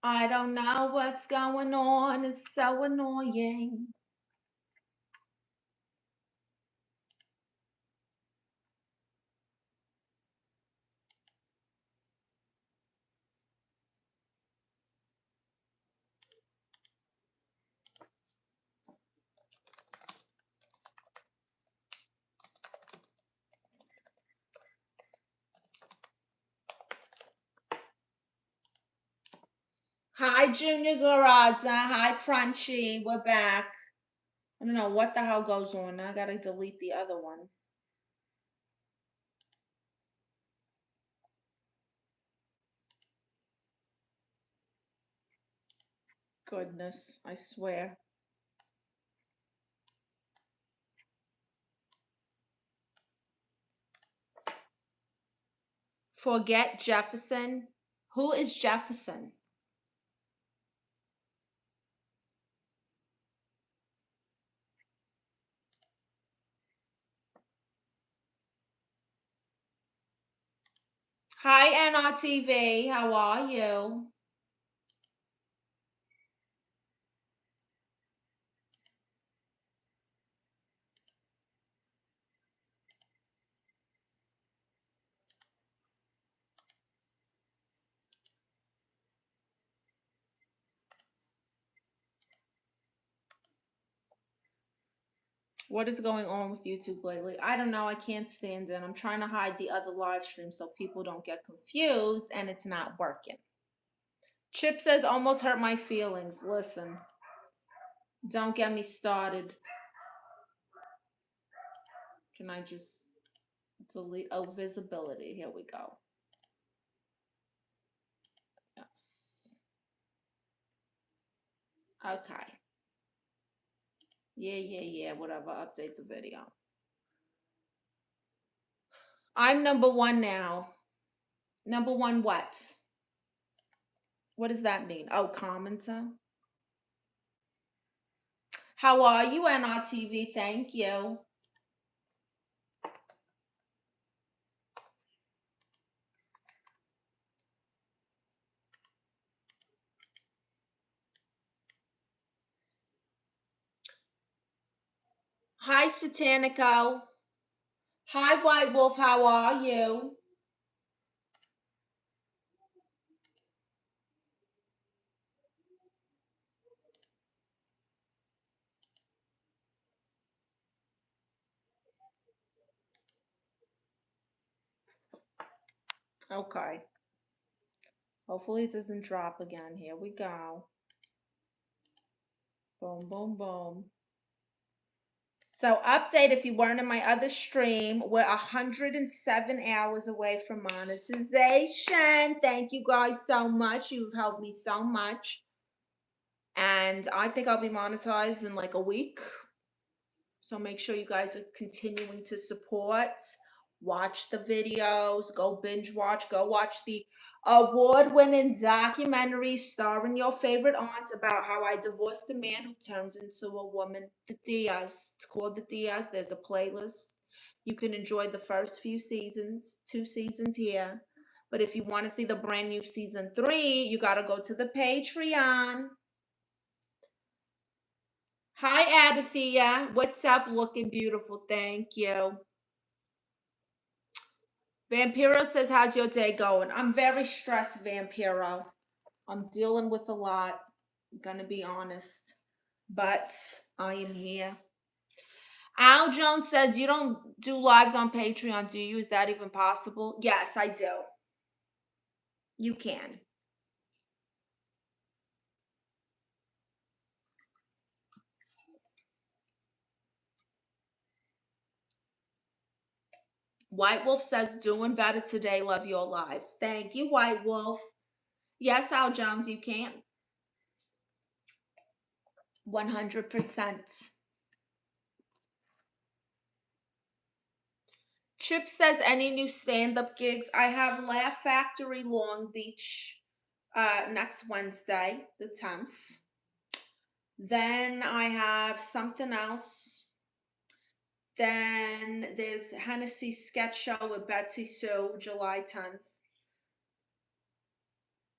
I don't know what's going on. It's so annoying. Hi, Junior Garaza. Hi, Crunchy. We're back. I don't know what the hell goes on. I gotta delete the other one. Goodness, I swear. Forget Jefferson. Who is Jefferson? Hi, NRTV. How are you? What is going on with YouTube lately? I don't know. I can't stand it. I'm trying to hide the other live stream so people don't get confused, and it's not working. Chip says almost hurt my feelings. Listen, don't get me started. Can I just delete? Oh, visibility. Here we go. Yes. Okay. Yeah. Whatever. Update the video. I'm number one now. Number one what? What does that mean? Oh, commenter. How are you, NRTV? Thank you. Hi, Satanico. Hi, White Wolf. How are you? Okay. Hopefully it doesn't drop again. Here we go. Boom, boom, boom. So, update if you weren't in my other stream, we're 107 hours away from monetization. Thank you guys so much. You've helped me so much. And I think I'll be monetized in like a week. So, make sure you guys are continuing to support. Watch the videos, go binge watch, go watch the award-winning documentary starring your favorite aunt about how I divorced a man who turns into a woman. The Diaz. It's called The Diaz. There's a playlist. You can enjoy the first few seasons, 2 seasons here. But if you want to see the brand new season 3, you got to go to the Patreon. Hi, Adathea. What's up? Looking beautiful. Thank you. Vampiro says, how's your day going? I'm very stressed, Vampiro. I'm dealing with a lot. I'm gonna be honest. But I am here. Al Jones says, you don't do lives on Patreon, do you? Is that even possible? Yes, I do. You can. White Wolf says, doing better today. Love your lives. Thank you, White Wolf. Yes, Al Jones, you can. 100%. Chip says, any new stand-up gigs? I have Laugh Factory Long Beach next Wednesday, the 10th. Then I have something else. Then there's Hennessy Sketch Show with Betsy Sue, July 10th.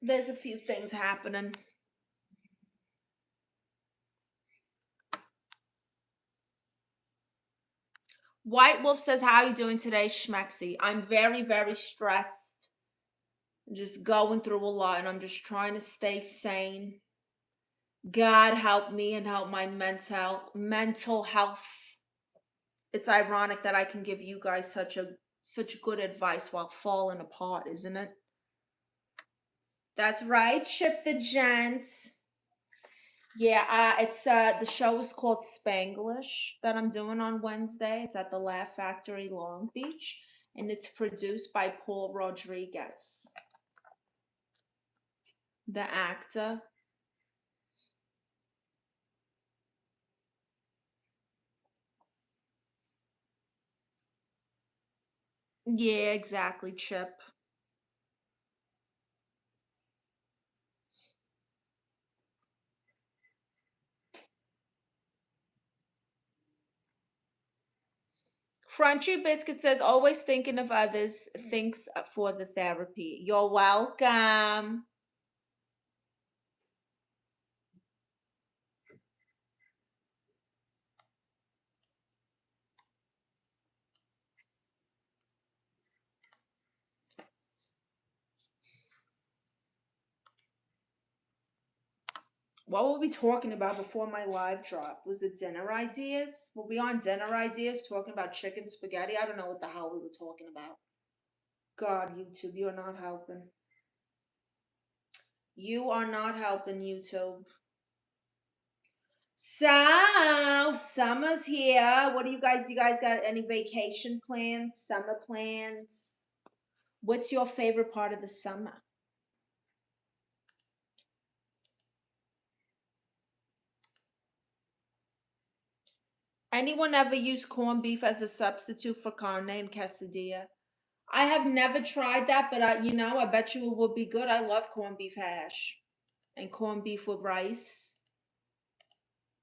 There's a few things happening. White Wolf says, how are you doing today, Schmexy? I'm very, very stressed. I'm just going through a lot and I'm just trying to stay sane. God help me and help my mental health. It's ironic that I can give you guys such good advice while falling apart, isn't it? That's right, Chip the Gent. Yeah, it's the show is called Spanglish that I'm doing on Wednesday. It's at the Laugh Factory, Long Beach, and it's produced by Paul Rodriguez, the actor. Yeah, exactly, Chip. Crunchy Biscuit says, always thinking of others, thinks for the therapy. You're welcome. What were we talking about before my live drop? Was it dinner ideas? Were we on dinner ideas talking about chicken spaghetti? I don't know what the hell we were talking about. God, YouTube, you're not helping. You are not helping, YouTube. So, summer's here. What do you guys got any vacation plans, summer plans? What's your favorite part of the summer? Anyone ever use corned beef as a substitute for carne and quesadilla? I have never tried that, but I bet you it would be good. I love corned beef hash and corned beef with rice.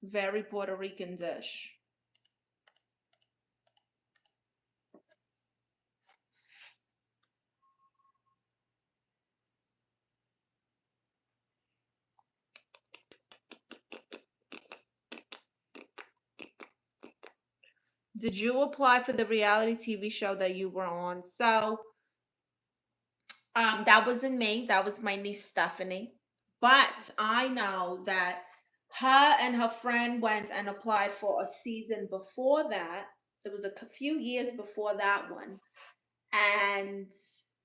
Very Puerto Rican dish. Did you apply for the reality TV show that you were on? So, that wasn't me. That was my niece Stephanie. But I know that her and her friend went and applied for a season before that. It was a few years before that one. And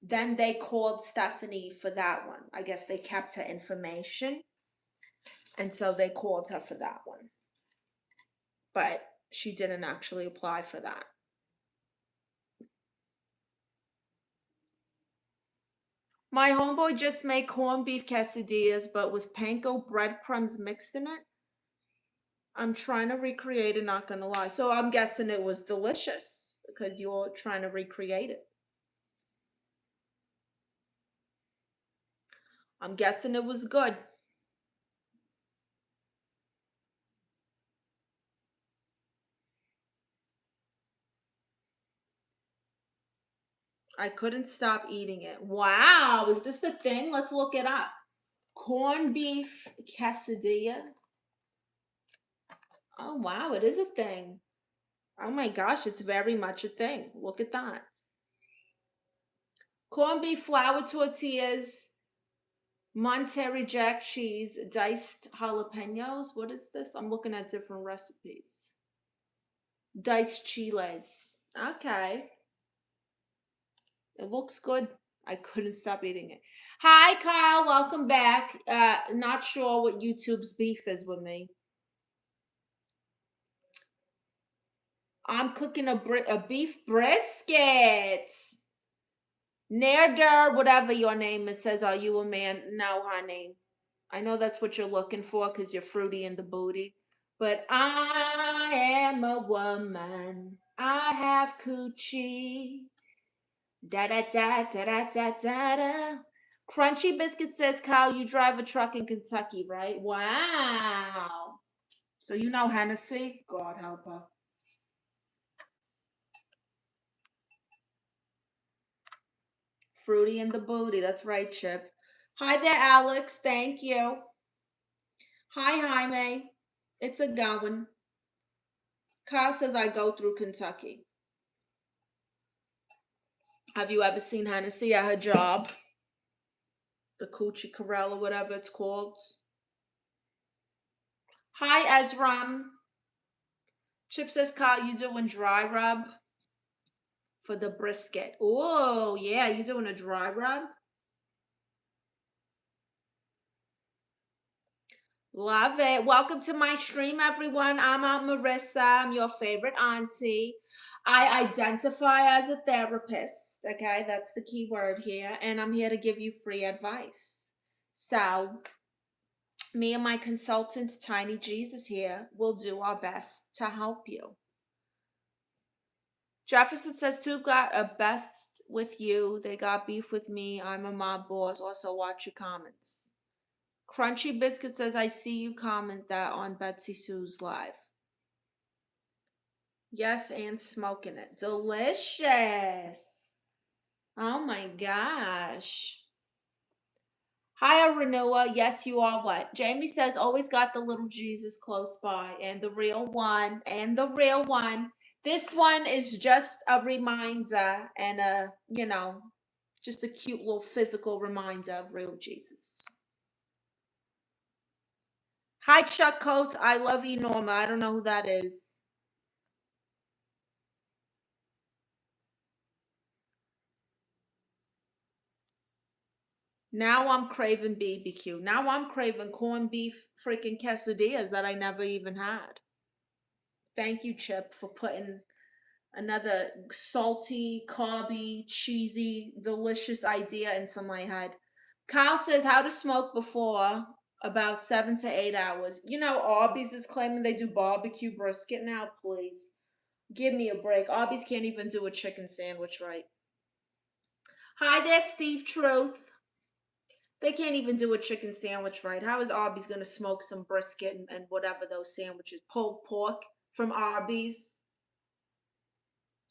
then they called Stephanie for that one. I guess they kept her information. And so they called her for that one. But she didn't actually apply for that. My homeboy just made corned beef quesadillas, but with panko breadcrumbs mixed in it. I'm trying to recreate it, not gonna lie. So I'm guessing it was delicious because you're trying to recreate it. I'm guessing it was good. I couldn't stop eating it. Wow, is this the thing? Let's look it up. Corned beef quesadilla. Oh, wow, it is a thing. Oh my gosh, it's very much a thing. Look at that. Corned beef flour tortillas, Monterey Jack cheese, diced jalapenos. What is this? I'm looking at different recipes. Diced chiles. Okay. It looks good. I couldn't stop eating it. Hi, Kyle. Welcome back. Not sure what YouTube's beef is with me. I'm cooking a beef brisket. Nader, whatever your name is, says, are you a man? No, honey. I know that's what you're looking for because you're fruity in the booty. But I am a woman. I have coochie. Da da da da da da da da. Crunchy Biscuit says, Kyle, you drive a truck in Kentucky, right? Wow. So you know Hennessy? God help her. Fruity in the booty. That's right, Chip. Hi there, Alex. Thank you. Hi, Jaime. It's a going. Kyle says I go through Kentucky. Have you ever seen Hennessy at her job? The Coochie Corral or whatever it's called. Hi, Ezram. Chip says, Kyle, you doing dry rub for the brisket? Oh, yeah, you doing a dry rub? Love it. Welcome to my stream, everyone. I'm Aunt Marissa. I'm your favorite auntie. I identify as a therapist. Okay, that's the key word here. And I'm here to give you free advice. So, me and my consultant, Tiny Jesus, here will do our best to help you. Jefferson says, two got a best with you. They got beef with me. I'm a mob boss. Also, watch your comments. Crunchy Biscuit says, I see you comment that on Betsy Sue's live. Yes, and smoking it. Delicious. Oh my gosh. Hi, Renua. Yes, you are what? Jamie says, always got the little Jesus close by, and the real one, and the real one. This one is just a reminder and just a cute little physical reminder of real Jesus. Hi, Chuck Coates. I love you, Norma. I don't know who that is. Now I'm craving BBQ. Now I'm craving corned beef freaking quesadillas that I never even had. Thank you, Chip, for putting another salty, carby, cheesy, delicious idea into my head. Kyle says how to smoke before about 7 to 8 hours. You know, Arby's is claiming they do barbecue brisket now. Please give me a break. Arby's can't even do a chicken sandwich right. Hi there, Steve Truth. They can't even do a chicken sandwich right. How is Arby's going to smoke some brisket and whatever those sandwiches? Pulled pork from Arby's?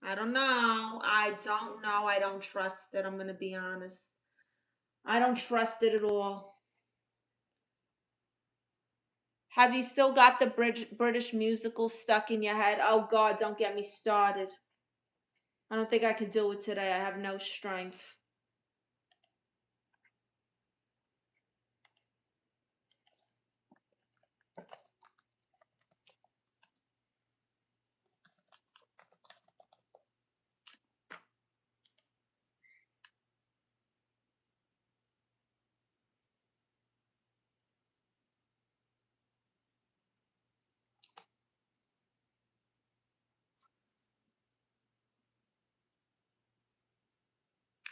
I don't know. I don't know. I don't trust it. I'm going to be honest. I don't trust it at all. Have you still got the British musical stuck in your head? Oh, God, don't get me started. I don't think I can do it today. I have no strength.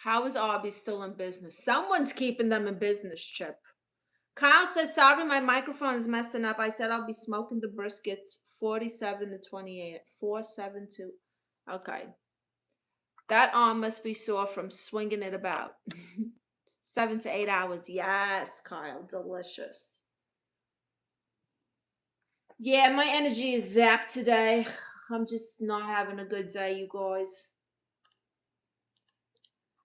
How is Arby's still in business? Someone's keeping them in business, Chip. Kyle says, sorry, my microphone is messing up. I said I'll be smoking the briskets 47 to 28. 472. Okay. That arm must be sore from swinging it about. 7 to 8 hours. Yes, Kyle. Delicious. Yeah, my energy is zapped today. I'm just not having a good day, you guys.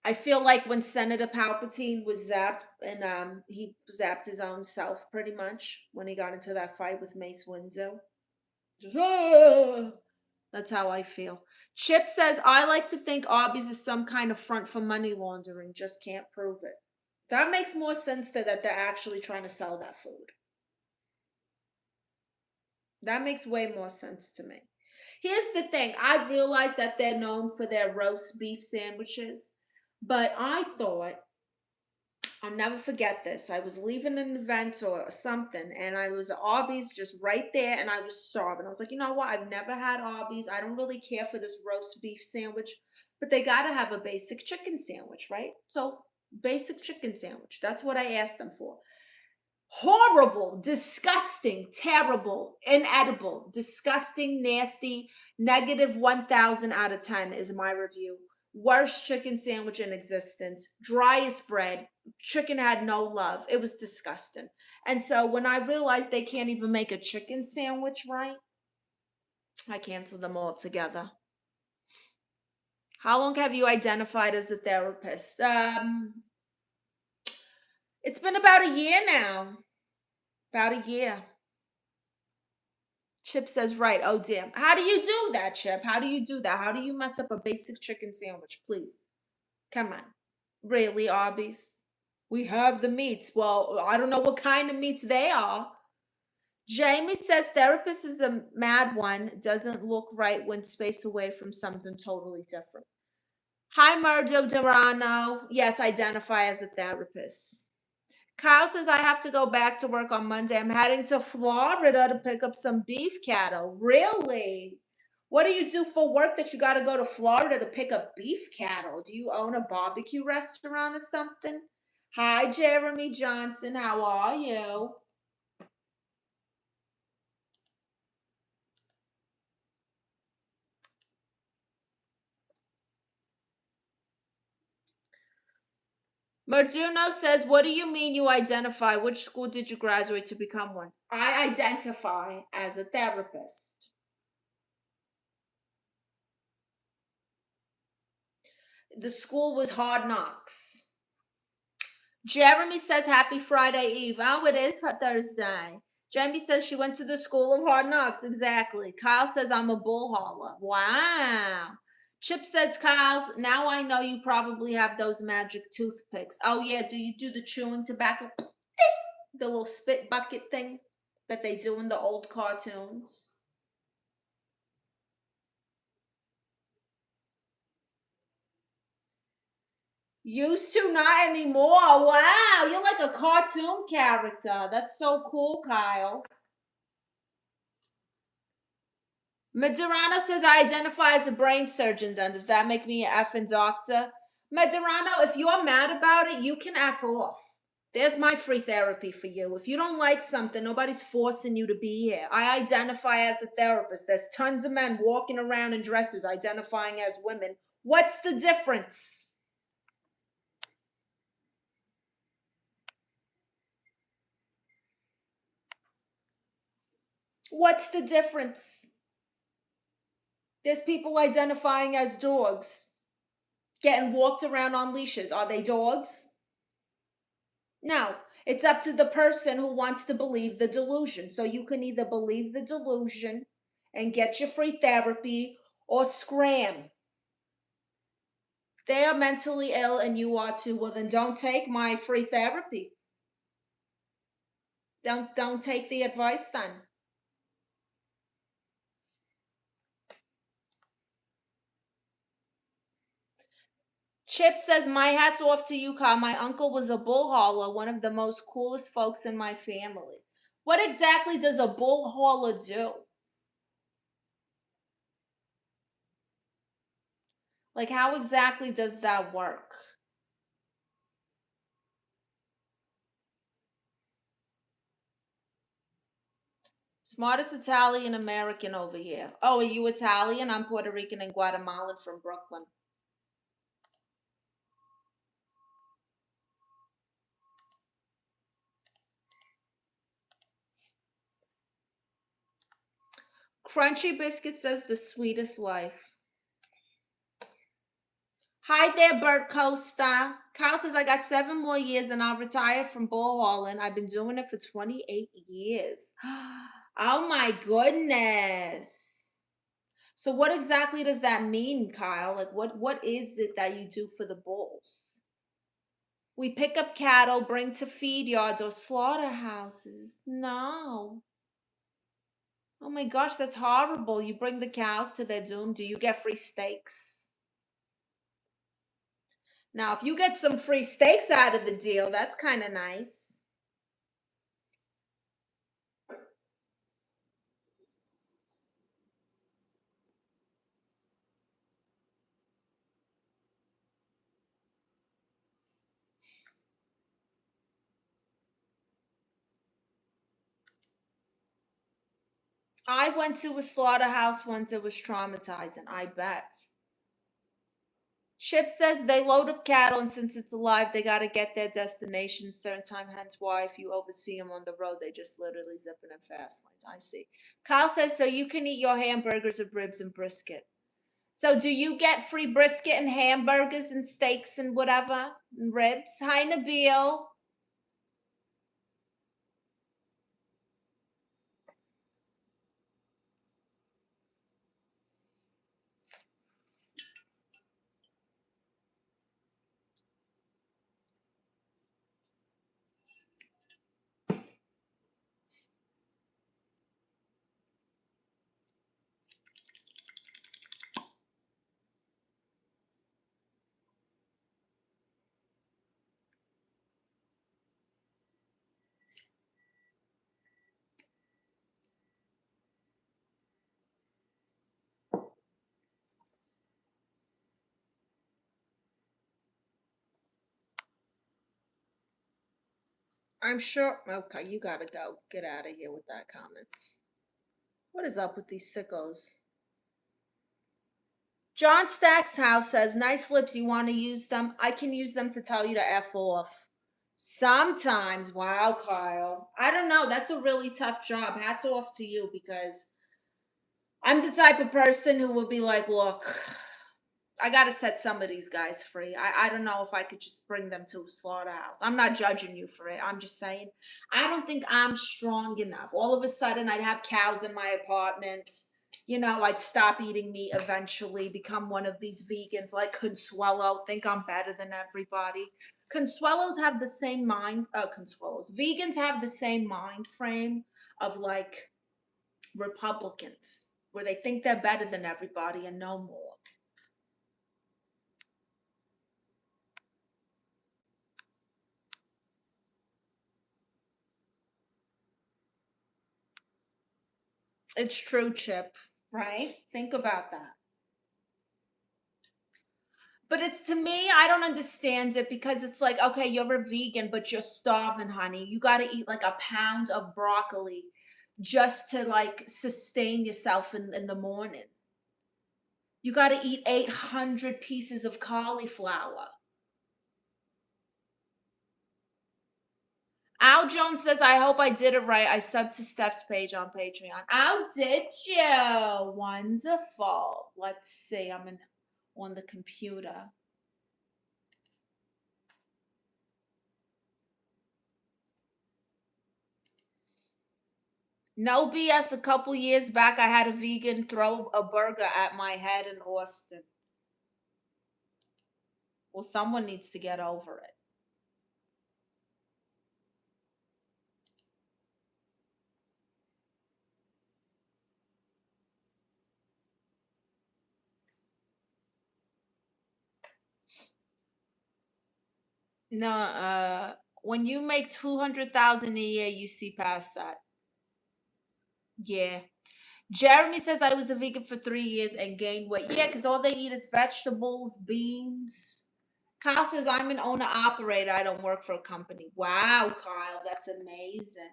I feel like when Senator Palpatine was zapped, and he zapped his own self pretty much when he got into that fight with Mace Windu. Just, "Ah!" That's how I feel. Chip says, I like to think Arby's is some kind of front for money laundering, just can't prove it. That makes more sense that they're actually trying to sell that food. That makes way more sense to me. Here's the thing, I realize that they're known for their roast beef sandwiches, but I thought, I'll never forget this. I was leaving an event or something, and I was at Arby's just right there, and I was starving. I was like, you know what? I've never had Arby's. I don't really care for this roast beef sandwich, but they got to have a basic chicken sandwich, right? So, basic chicken sandwich. That's what I asked them for. Horrible, disgusting, terrible, inedible, disgusting, nasty, negative 1,000 out of 10 is my review. Worst chicken sandwich in existence, driest bread, chicken had no love. It was disgusting. And so when I realized they can't even make a chicken sandwich right, I canceled them all together. How long have you identified as a therapist? It's been about a year now. About a year. Chip says, right. Oh, damn. How do you do that, Chip? How do you do that? How do you mess up a basic chicken sandwich? Please. Come on. Really, Arby's? We have the meats. Well, I don't know what kind of meats they are. Jamie says therapist is a mad one. Doesn't look right when spaced away from something totally different. Hi, Marjo Durano. Yes, identify as a therapist. Kyle says I have to go back to work on Monday. I'm heading to Florida to pick up some beef cattle. Really? What do you do for work that you got to go to Florida to pick up beef cattle? Do you own a barbecue restaurant or something? Hi, Jeremy Johnson. How are you? Marduno says, what do you mean you identify? Which school did you graduate to become one? I identify as a therapist. The school was Hard Knocks. Jeremy says, happy Friday Eve. Oh, it is Thursday. Jamie says she went to the school of Hard Knocks. Exactly. Kyle says, I'm a bull hauler. Wow. Chip says, Kyle's, now I know you probably have those magic toothpicks. Oh, yeah. Do you do the chewing tobacco? The little spit bucket thing that they do in the old cartoons? Used to, not anymore. Wow. You're like a cartoon character. That's so cool, Kyle. Medrano says, I identify as a brain surgeon, then. Does that make me an effing doctor? Medrano, if you're mad about it, you can F off. There's my free therapy for you. If you don't like something, nobody's forcing you to be here. I identify as a therapist. There's tons of men walking around in dresses identifying as women. What's the difference? What's the difference? There's people identifying as dogs, getting walked around on leashes. Are they dogs? No, it's up to the person who wants to believe the delusion. So you can either believe the delusion and get your free therapy or scram. They are mentally ill and you are too. Well, then don't take my free therapy. Don't take the advice then. Chip says, my hat's off to you, Kyle. My uncle was a bull hauler, one of the most coolest folks in my family. What exactly does a bull hauler do? Like, how exactly does that work? Smartest Italian American over here. Oh, are you Italian? I'm Puerto Rican and Guatemalan from Brooklyn. Crunchy Biscuit says the sweetest life. Hi there, Bert Costa. Kyle says, I got 7 more years and I'll retire from bull hauling. I've been doing it for 28 years. Oh my goodness. So what exactly does that mean, Kyle? Like what is it that you do for the bulls? We pick up cattle, bring to feed yards or slaughterhouses. No. Oh my gosh, that's horrible. You bring the cows to their doom. Do you get free steaks? Now, if you get some free steaks out of the deal, that's kind of nice. I went to a slaughterhouse once. It was traumatizing, I bet. Chip says they load up cattle, and since it's alive, they got to get their destination certain time. Hence why if you oversee them on the road, they just literally zipping in fast lanes. I see. Kyle says, so you can eat your hamburgers of ribs and brisket. So do you get free brisket and hamburgers and steaks and whatever? And ribs? Hi, Nabil. I'm sure. Okay, you gotta go. Get out of here with that comments. What is up with these sickos? John Stack's house says, nice lips, you want to use them? I can use them to tell you to F off. Sometimes. Wow, Kyle. I don't know. That's a really tough job. Hats off to you because I'm the type of person who will be like, look, I got to set some of these guys free. I don't know if I could just bring them to a slaughterhouse. I'm not judging you for it. I'm just saying, I don't think I'm strong enough. All of a sudden, I'd have cows in my apartment. You know, I'd stop eating meat eventually, become one of these vegans like Consuelo, think I'm better than everybody. Consuelos have the same mind, Consuelos. Vegans have the same mind frame of like Republicans, where they think they're better than everybody and no more. It's true, Chip, right? Think about that. But it's to me, I don't understand it because it's like, okay, you're a vegan, but you're starving, honey. You got to eat like a pound of broccoli just to like sustain yourself in the morning. You got to eat 800 pieces of cauliflower. Al Jones says, I hope I did it right. I subbed to Steph's page on Patreon. Al, did you? Wonderful. Let's see. On the computer. No BS. A couple years back, I had a vegan throw a burger at my head in Austin. Well, someone needs to get over it. No, when you make 200,000 a year, you see past that. Yeah. Jeremy says I was a vegan for 3 years and gained weight. Yeah, because all they eat is vegetables, beans. Kyle says I'm an owner operator. I don't work for a company. Wow, Kyle, that's amazing.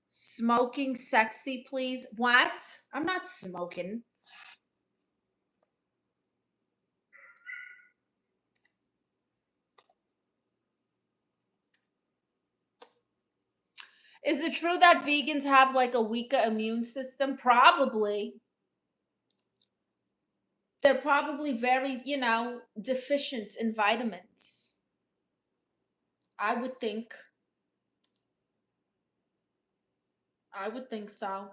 Smoking sexy, please. What? I'm not smoking. Is it true that vegans have like a weaker immune system? Probably. They're probably very, deficient in vitamins. I would think. I would think so.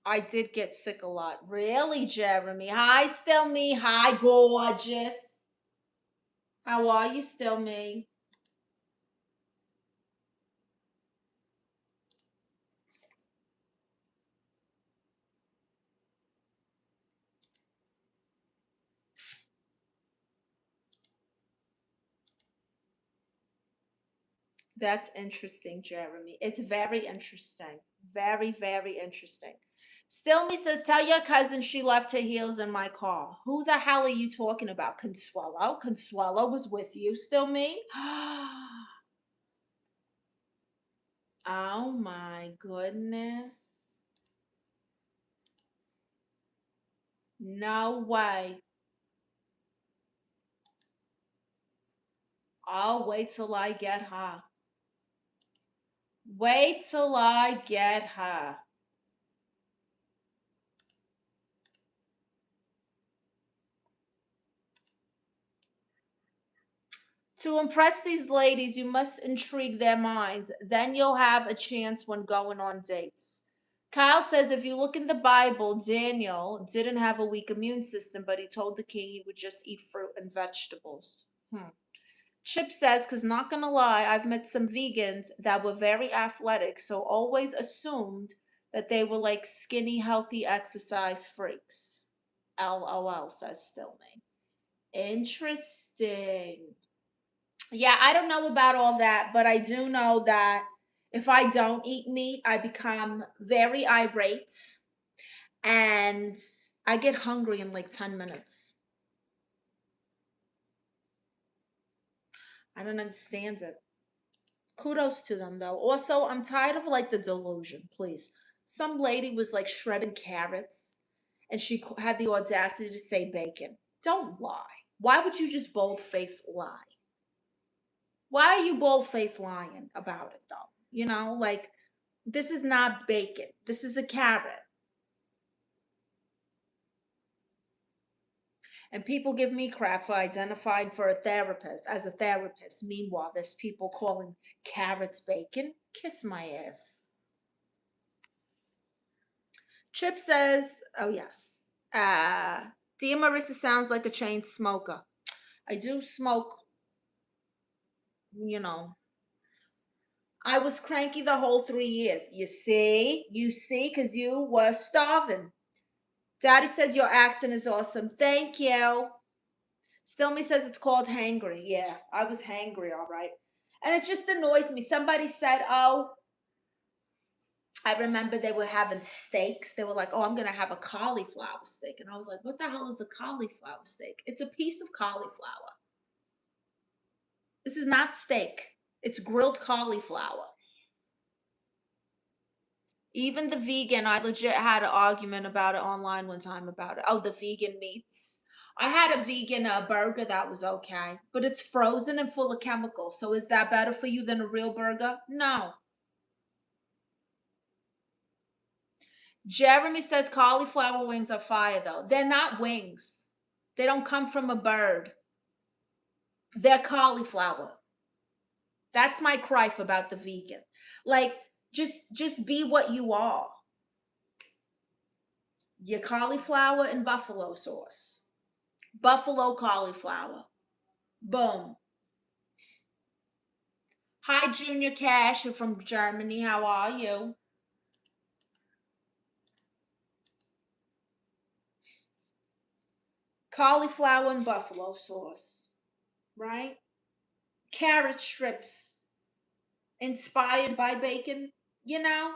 I did get sick a lot. Really, Jeremy? Hi, still me. Hi, gorgeous. How are you, still me? That's interesting, Jeremy. It's very interesting. Very, very interesting. Still me says, tell your cousin she left her heels in my car. Who the hell are you talking about? Consuelo? Consuelo was with you, still me? Oh my goodness. No way. I'll wait till I get her. Wait till I get her. To impress these ladies, you must intrigue their minds. Then you'll have a chance when going on dates. Kyle says if you look in the Bible, Daniel didn't have a weak immune system, but he told the king he would just eat fruit and vegetables. Chip says, because not going to lie, I've met some vegans that were very athletic, so always assumed that they were like skinny, healthy exercise freaks. LOL, says Stillman. Interesting. Yeah, I don't know about all that, but I do know that if I don't eat meat, I become very irate and I get hungry in like 10 minutes. I don't understand it. Kudos to them though. Also, I'm tired of like the delusion, please. Some lady was like shredding carrots and she had the audacity to say bacon. Don't lie. Why would you just bold face lie? Why are you bold face lying about it though? You know, like this is not bacon. This is a carrot. And people give me crap for identifying for a therapist as a therapist. Meanwhile, there's people calling carrots bacon. Kiss my ass. Chip says, oh yes. Dear Marissa sounds like a chain smoker. I do smoke, you know. I was cranky the whole 3 years. You see, because you were starving. Daddy says your accent is awesome. Thank you. Stillme says it's called hangry. Yeah, I was hangry, all right. And it just annoys me. Somebody said, oh, I remember they were having steaks. They were like, oh, I'm going to have a cauliflower steak. And I was like, what the hell is a cauliflower steak? It's a piece of cauliflower. This is not steak. It's grilled cauliflower. Even the vegan, I legit had an argument about it online one time about it. Oh, the vegan meats. I had a vegan burger that was okay, but it's frozen and full of chemicals. So is that better for you than a real burger? No. Jeremy says cauliflower wings are fire though. They're not wings. They don't come from a bird. They're cauliflower. That's my gripe about the vegan. Like just be what you are. Your cauliflower and buffalo sauce. Buffalo cauliflower. Boom. Hi, Junior Cash. You're from Germany. How are you? Cauliflower and buffalo sauce. Right? Carrot strips. Inspired by bacon. You know?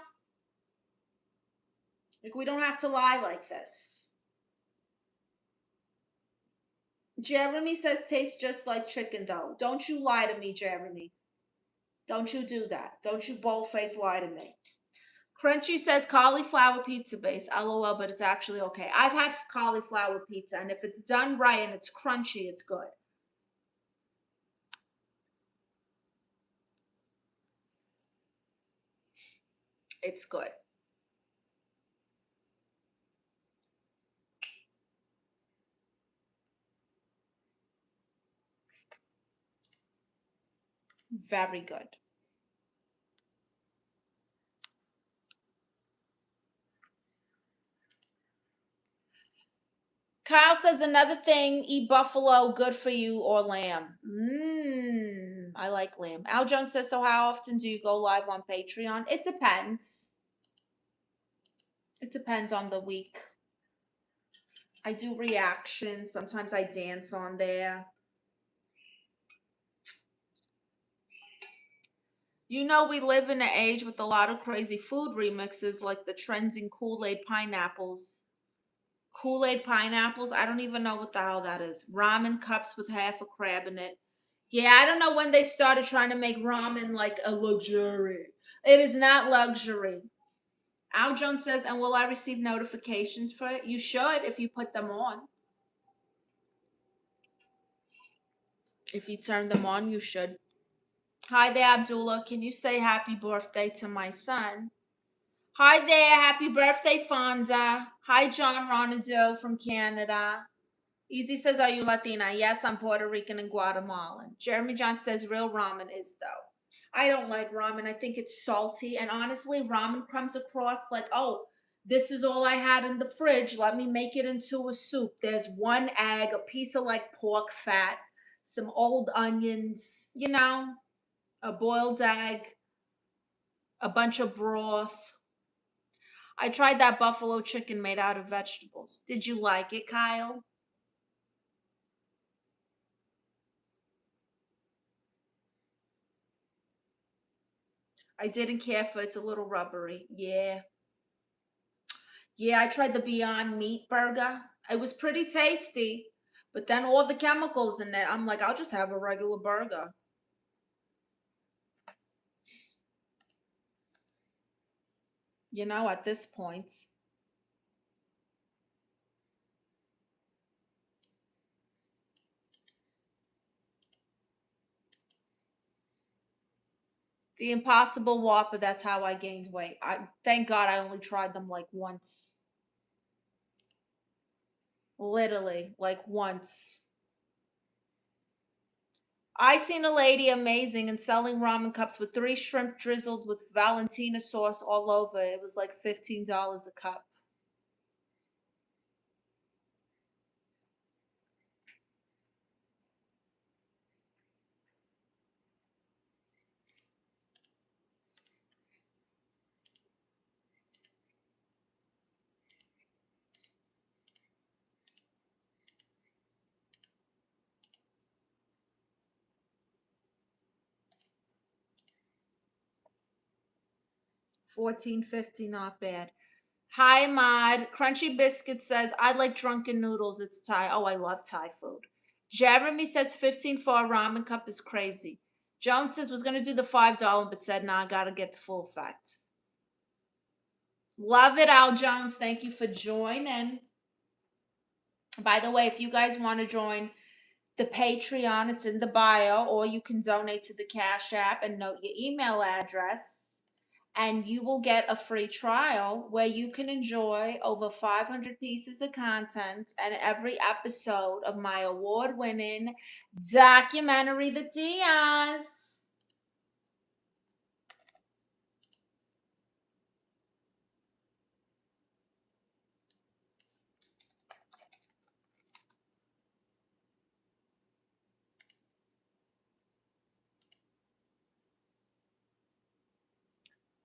Like, we don't have to lie like this. Jeremy says tastes just like chicken though. Don't you lie to me, Jeremy. Don't you do that. Don't you bold-faced lie to me. Crunchy says cauliflower pizza base. LOL, but it's actually okay. I've had cauliflower pizza, and if it's done right and it's crunchy, it's good. It's good. Very good. Kyle says another thing, eat buffalo, good for you, or lamb. I like lamb. Al Jones says, so how often do you go live on Patreon? It depends. It depends on the week. I do reactions. Sometimes I dance on there. You know, we live in an age with a lot of crazy food remixes like the trends in Kool-Aid pineapples. Kool-Aid pineapples, I don't even know what the hell that is. Ramen cups with half a crab in it. Yeah, I don't know when they started trying to make ramen like a luxury. It is not luxury. Al Jones says, and will I receive notifications for it? You should if you put them on. If you turn them on, you should. Hi there, Abdullah. Can you say happy birthday to my son? Hi there, happy birthday, Fonda. Hi, John Ronaldo from Canada. Easy says, are you Latina? Yes, I'm Puerto Rican and Guatemalan. Jeremy John says, real ramen is though. I don't like ramen. I think it's salty. And honestly, ramen comes across like, oh, this is all I had in the fridge. Let me make it into a soup. There's one egg, a piece of like pork fat, some old onions, you know, a boiled egg, a bunch of broth. I tried that buffalo chicken made out of vegetables. Did you like it, Kyle? I didn't care for it. It's a little rubbery. Yeah. Yeah, I tried the Beyond Meat burger. It was pretty tasty, but then all the chemicals in it, I'm like, I'll just have a regular burger. At this point. The Impossible Whopper, that's how I gained weight. I thank God I only tried them like once. Literally, like once. I seen a lady amazing and selling ramen cups with 3 shrimp drizzled with Valentina sauce all over. It was like $15 a cup. $14.50, not bad. Hi, Mod. Crunchy Biscuit says, I like drunken noodles. It's Thai. Oh, I love Thai food. Jeremy says 15 for a ramen cup is crazy. Jones says was going to do the $5, but said, nah, I got to get the full effect. Love it, Al Jones. Thank you for joining. By the way, if you guys want to join the Patreon, it's in the bio, or you can donate to the Cash App and note your email address. And you will get a free trial where you can enjoy over 500 pieces of content and every episode of my award winning documentary, The Diaz.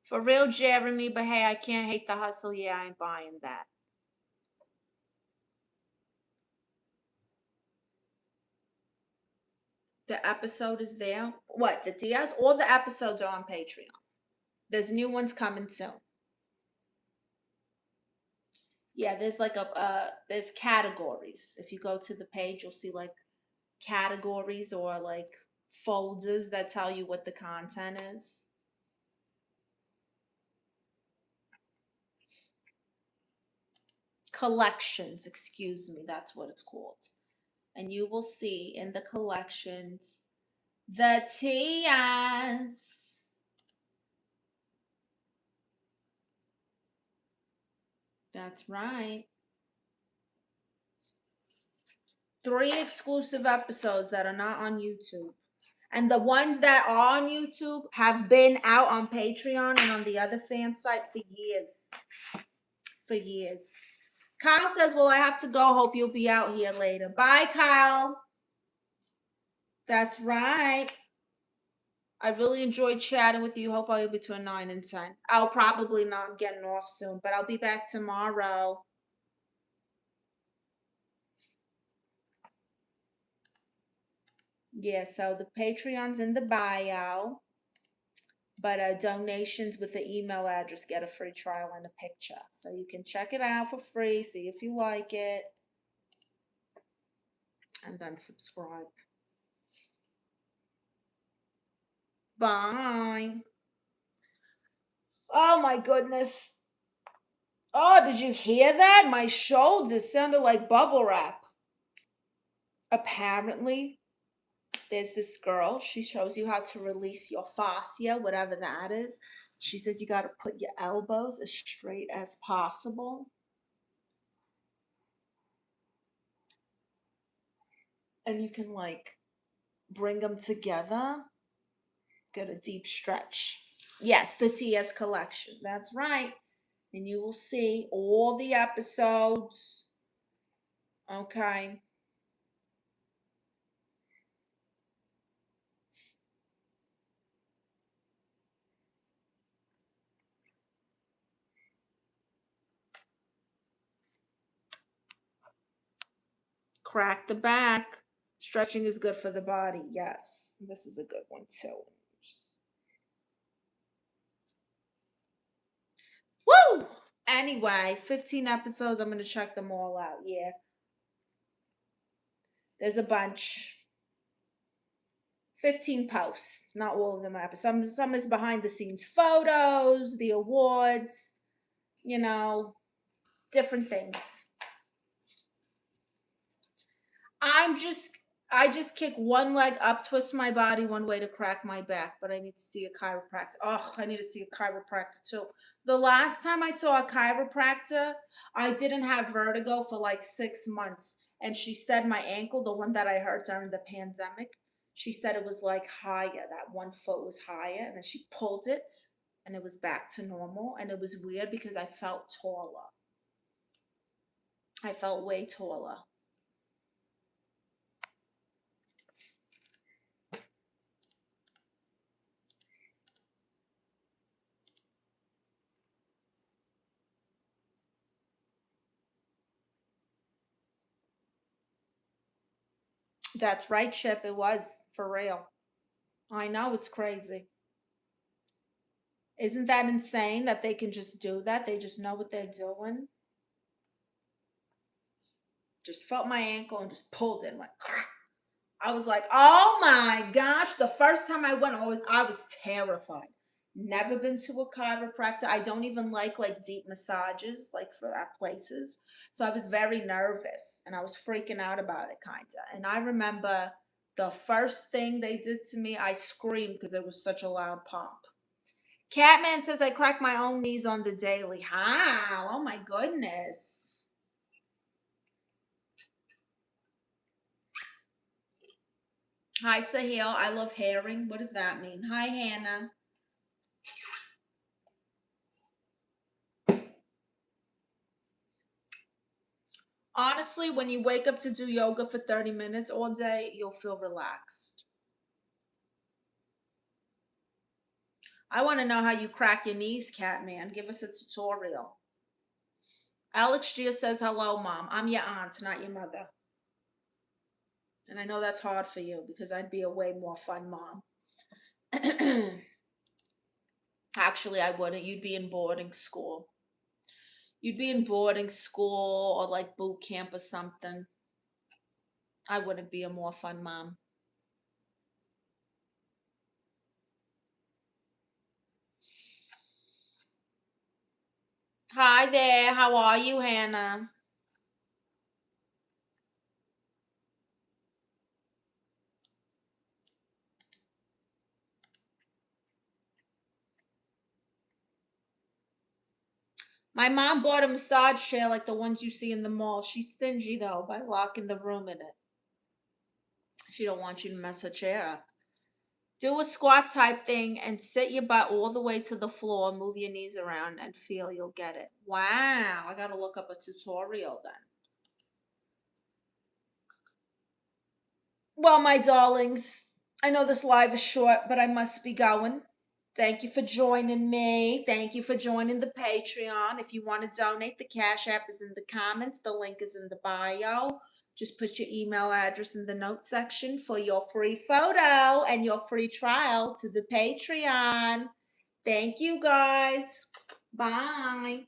For real, Jeremy, but hey, I can't hate the hustle. Yeah, I ain't buying that. The episode is there. What, The Diaz? All the episodes are on Patreon. There's new ones coming soon. Yeah, there's like there's categories. If you go to the page, you'll see like categories or like folders that tell you what the content is. Collections, excuse me, that's what it's called. And you will see in the collections the Tias. That's right. 3 exclusive episodes that are not on YouTube. And the ones that are on YouTube have been out on Patreon and on the other fan site for years. For years. Kyle says, well, I have to go. Hope you'll be out here later. Bye, Kyle. That's right. I really enjoyed chatting with you. Hope I'll be between 9 and 10. I'll probably not. I'm getting off soon, but I'll be back tomorrow. Yeah, so the Patreon's in the bio, but donations with the email address get a free trial and a picture. So you can check it out for free, see if you like it, and then subscribe. Bye. Oh my goodness. Oh, did you hear that? My shoulders sounded like bubble wrap. Apparently, there's this girl. She shows you how to release your fascia, whatever that is. She says you got to put your elbows as straight as possible. And you can like bring them together. Get a deep stretch. Yes, the TS collection. That's right. And you will see all the episodes. Okay. crack the back. Stretching is good for the body. Yes, this is a good one too. Woo! Anyway, 15 episodes. I'm going to check them all out. Yeah, there's a bunch. 15 posts. Not all of them are episodes. Some is behind the scenes photos, the awards, you know, different things. I'm just I just kick one leg up, twist my body one way to crack my back, but I need to see a chiropractor. Oh, I need to see a chiropractor too. The last time I saw a chiropractor, I didn't have vertigo for like 6 months. And she said my ankle, the one that I hurt during the pandemic, she said it was like higher. That one foot was higher. And then she pulled it and it was back to normal. And it was weird because I felt taller. I felt way taller. That's right, Chip. It was for real. I know it's crazy. Isn't that insane that they can just do that? They just know what they're doing. Just felt my ankle and just pulled it like I was like, oh my gosh. The first time I went, I was terrified. Never been to a chiropractor. I don't even like deep massages like for at places. So I was very nervous and I was freaking out about it kinda. And I remember the first thing they did to me, I screamed because it was such a loud pop. Catman says I crack my own knees on the daily. How? Oh my goodness. Hi, Sahil. I love herring. What does that mean? Hi, Hannah. Honestly, when you wake up to do yoga for 30 minutes all day, you'll feel relaxed. I want to know how you crack your knees, Catman. Give us a tutorial. Alex Gia says, hello, Mom. I'm your aunt, not your mother. And I know that's hard for you because I'd be a way more fun mom. Actually, I wouldn't. You'd be in boarding school. You'd be in boarding school or like boot camp or something. I wouldn't be a more fun mom. Hi there. How are you, Hannah? My mom bought a massage chair like the ones you see in the mall. She's stingy though by locking the room in it. She don't want you to mess her chair up. Do a squat type thing and sit your butt all the way to the floor. Move your knees around and feel you'll get it. Wow, I gotta look up a tutorial then. Well, my darlings, I know this live is short, but I must be going. Thank you for joining me. Thank you for joining the Patreon. If you want to donate, the Cash App is in the comments. The link is in the bio. Just put your email address in the note section for your free photo and your free trial to the Patreon. Thank you guys. Bye.